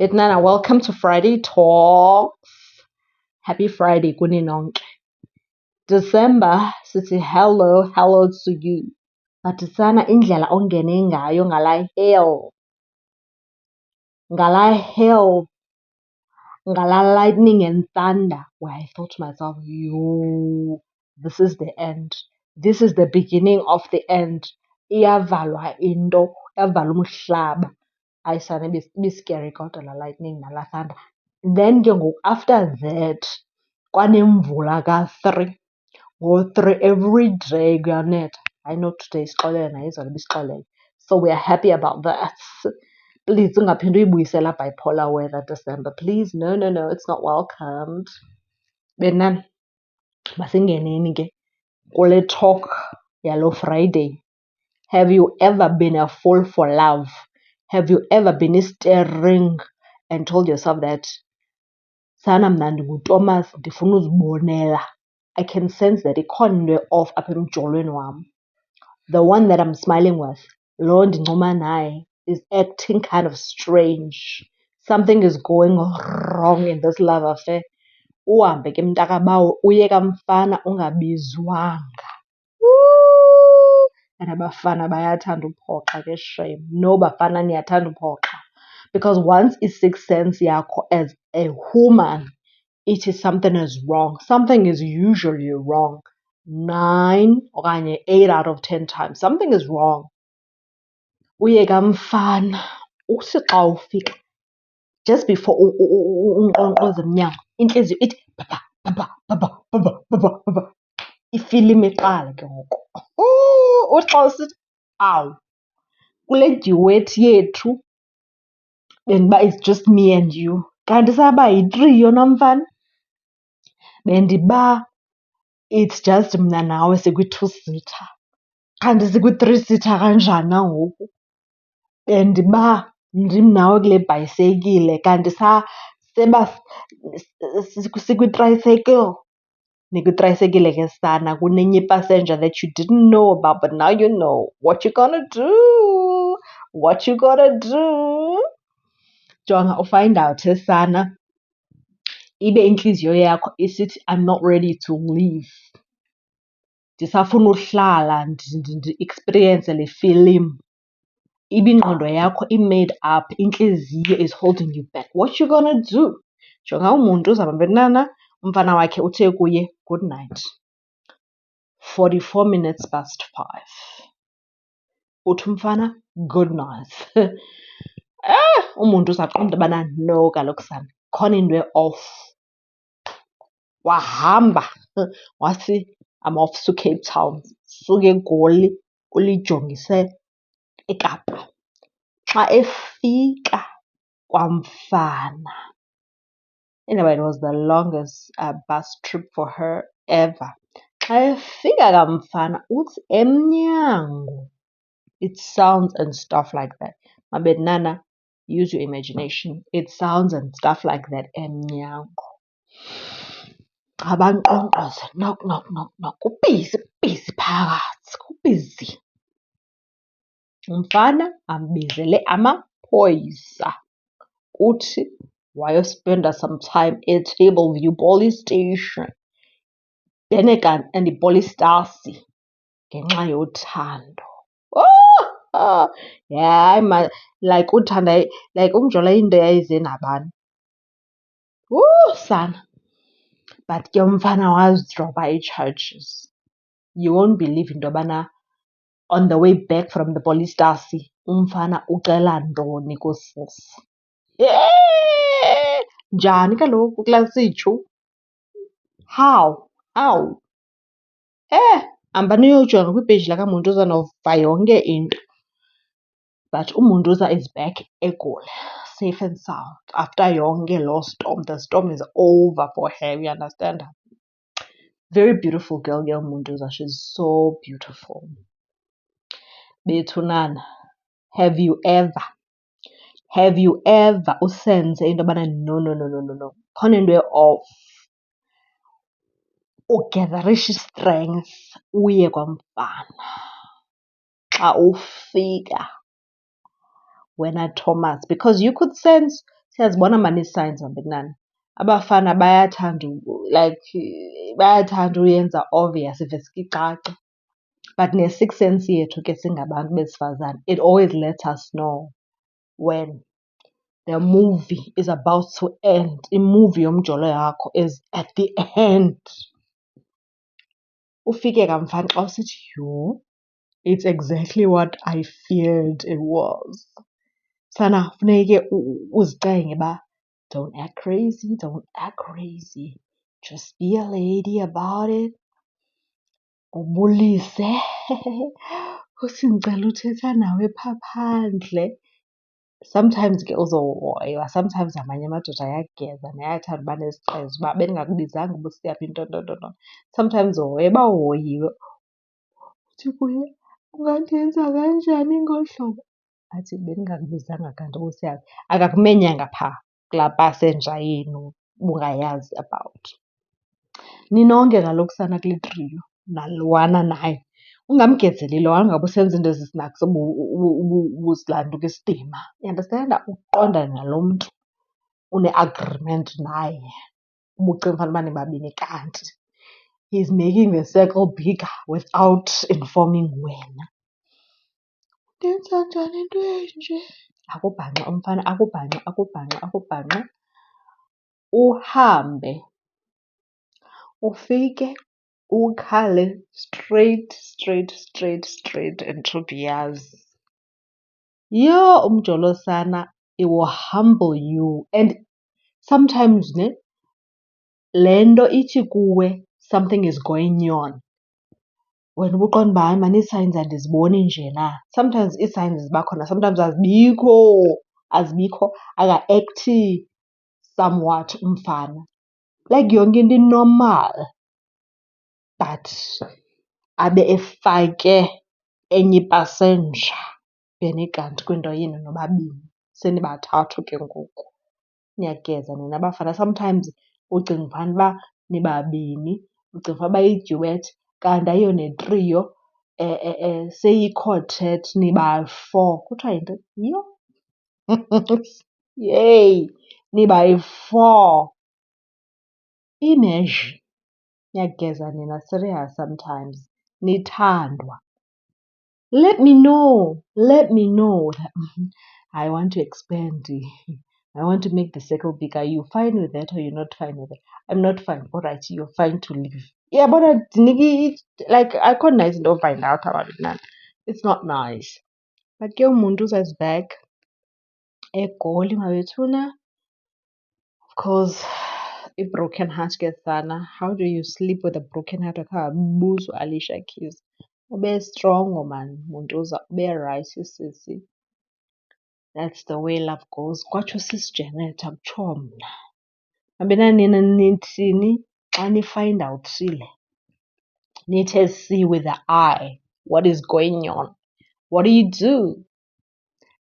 Nana, welcome to Friday Talks. Happy Friday, kuni nonke. December, sithi hello to you. But sana indlela ongene ngayo ngala hell, ngala lightning and thunder, where I thought to myself, yo, this is the end. This is the beginning of the end. Iyavalwa into, iyavalwa umhlaba. Ayisana scary kodwa la lightning nala thunder. Then ke ngoku after that kwanemvula ka-3 ngo-3 every day kuyanetha. I know today isixolele nayo izolo ibisixolele. So we are happy about that. Please ungaphinde uyibuyisela bipolar weather December. Please, no, it's not welcomed. Benani masingeneni ke kule talk yalo Friday. Have you ever been a fool for love? Have you ever been staring and told yourself that sana mna ndinguThomas ndifuna uzibonela? I can sense that ikhona into off apha emjolweni wam. The one that I'm smiling with, lo ndincuma naye, is acting kind of strange. Something is going wrong in this love affair. Uhambe ke mntakabawo uye kamfana ungabizwanga. And abafana bayathanda uphoxa ke shame. No bafana niyathanda uphoxa. Because once i-sixth sense yakho as a woman, it is something is wrong. Something is usually wrong. 9 okanye 8 out of 10 times. Something is wrong. Uye kamfana uthi xa ufika just before unkqonkqoza emnyango intliziyo ithi baba ifilimu iqala ke ngoku. Uthi xa usithi awu kule duet yethu bendiba it's just me and you, kanti saba yi-trio nomfana. Bendiba it's just mna nawe sikwi-2-seater, kanti sikwi-3-seater kanjani na ngoku. Bendiba ndim nawe kule bhayisekile, kanti sikwi-tricycle. Nikwi-tricycle ke sana kunenye ipassenger that you didn't know about, but now you know. What you gonna do? What you gonna do? Jonga ufind out sana ibe intliziyo yakho isithi I'm not ready to leave. Ndisafuna uhlala ndi-experience le film. Ibe ingqondo yakho i-made up, intliziyo is holding you back. What you gonna do? Jonga umuntu uzawuba nana umfana wakhe uthe kuye good night. 44 minutes past 5. Uthi umfana good night. Umuntu uzaqonda ubana no kaloku sana khona into off. Wahamba wathi I'm off to Cape Town. Suke eGoli ulijongise eKapa. Xa efika kwamfana. Anyway, it was the longest bus trip for her ever. Xa efika kamfana uthi emnyango. It sounds and stuff like that. Mabenana, use your imagination. It sounds and stuff like that emnyango. Abanqonqoza knock. Kubhizi phakathi, kubhizi. Umfana ambizele amaphoyisa. Uthi wayospenda some time at Tableview Police Station. Benekan and the police stasi ngenxa yothando. Yeah, like uthanda, like umjola into yayize nabani. Sana. But ke umfana wazidropa ii-charges. You won't believe into yobana on the way back from the police stasi umfana ucela ntoni kusisi. Njani kaloku kulaa sitshu? How? Hamba niyojonga kwipeji lakaMontuza nova yonke into. But uMontuza is back eGoli, safe and sound. After yonke lo storm, the storm is over for her, you understand? Very beautiful girl, Montuza. She's so beautiful. Bethunana, have you ever usenze into yobana no. Khona into off. Ugatherishe strength uye kwamfana. Xa ufika wena Thomas, because you could sense Siyazibona mani ii-signs mabetnana. Abafana bayathanda bayathanda uyenza obvious iveske icace. But ne-sixth sense yethu ke singabantu besifazane, it always lets us know when the movie is about to end. Imuvi yomjolo yakho is at the end. Ufike kamfani xa usithi, yho, it's exactly what I feared it was. Sana funeke uzicenge uba don't act crazy, don't act crazy. Just be a lady about it. Ubulise. Uthi ndicela uthetha nawe phaa phandle. Sometimes ke uzohoywa, sometimes amanye amadoda ayageza nayathanda uba nesicezi uba bendingakubizanga uba usiyaphi ntontontonto. Sometimes uhoye, uba uhoyiwe uthi kuye ungandenza kanjani ngolu hlobo. Athi bendingakubizanga kanti ubusiyaphi. Akakumenyanga phaa kulaa pasenja yenu ubungayazi about. Ninonke kaloku sana kule triyo nalowana naye. Ungamgezeli lowana ungabe usenza into ezisnaks ubusilanduka isidima. Uyandastenda? Uqondane nalo mntu une-agreement naye. Ubucinga fanuba nibabini kanti he's making the circle bigger without informing wena. Ndenza njani into enje? Akubhanxe umfana, akubhanxe. Uhambe ufike ukhale straight and Tobias. Yho, umjolo sana, it will humble you. And sometimes le nto ithi kuwe something is going on, wena ubuqonda uba hayi mani ii-signs andiziboni nje na. Sometimes ii-signs ziba khona, sometimes azibikho, aka-ekthi somewhat umfana. Like yonke into i-normal but abe efake enye ipasenja benikanti kwinto yenu nobabini. Senibathathu ke ngoku. Niyageza nina bafana. Sometimes ucinga fanuba nibabini, ucinga fanuba yi-duet kanti ayiyo netriyo seyi-quartet nibayi-four. Kuthiwa yintoni? Yho! Yeyi, nibayi-four. Imezhe. Niyageza nina serious sometimes. Nithandwa. Let me know that I want to expand. I want to make the circle bigger. Are you fine with that or you're not fine with it? I'm not fine. All right, you're fine to leave. Yeah, but like akho nice into find out about it now. It's not nice. But ke umuntu uzazi back eGoli mabethuna. Of course, a broken heart ke sana. How do you sleep with a broken heart? Akabuzo Alicia Keys. Ube strong man, Munduza, ube right sisi. That's the way love goes. Kwatsho sis Janet akutsho mna. Mabena nina nithini xa ni-find out sile. Nithe see with the eye what is going on. What do?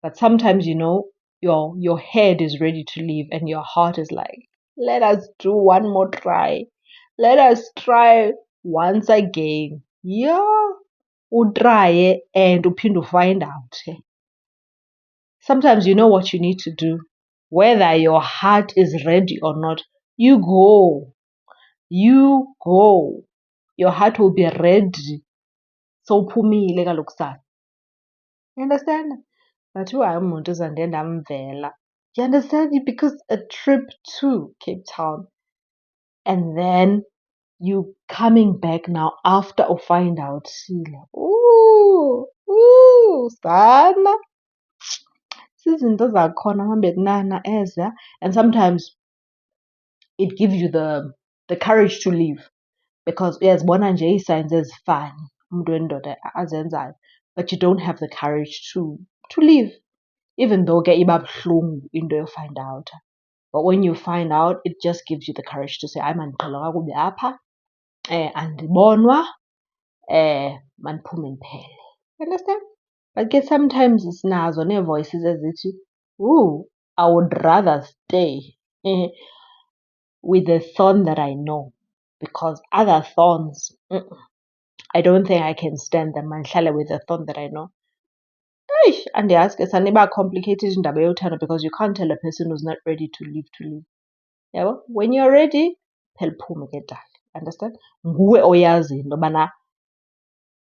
But sometimes, your head is ready to leave and your heart is like, let us do one more try. Let us try once again. Yeah. Utry and uphinde find out. Sometimes you know what you need to do. Whether your heart is ready or not, you go. You go. Your heart will be ready. So uphumile kaloku sana. You understand? But who am umuntu uzande ndamvela. You understand? Because a trip to Cape Town and then you coming back now after or find out sile. Ooh, sana. Zizinto zakhona mabetnana eza. And sometimes it gives you the courage to leave. Because uyazibona nje ii-signs ezifani umuntu wendoda azenzayo. But you don't have the courage to leave. Even though ke iba buhlungu into yofind out. But when you find out, it just gives you the courage to say, hayi mandiqhelwa kakubi apha, andibonwa, mandiphume ndiphele. Understand? But ke sometimes sinazo nee-voices ezithi, I would rather stay with the thorn that I know. Because other thorns, I don't think I can stand them. Mandihlale with the thorn that I know. Eish, andiyazi ke saniba complicated indaba yothando because you can't tell a person who's not ready to live. Yabo? When you're ready, phela uphume ke dali. Understand? Nguwe oyaziyo into yobana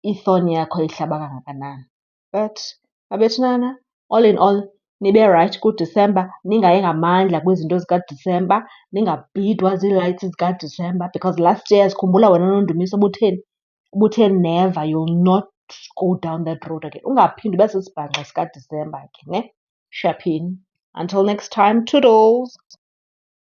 ithoni yakho ihlaba kangakanani. But babethinana, all in all, nibe right kuDisemba, ningayi ngamandla kwizinto zikaDisemba, ningabhidwa zii-lights zikaDisemba because last year sikhumbula wena noNdumiso ubuthe never, you'll not go down that road again. Ungaphindi ube sisibhanxa sikaDisemba ke, ne? Shaphini. Until next time, toodles.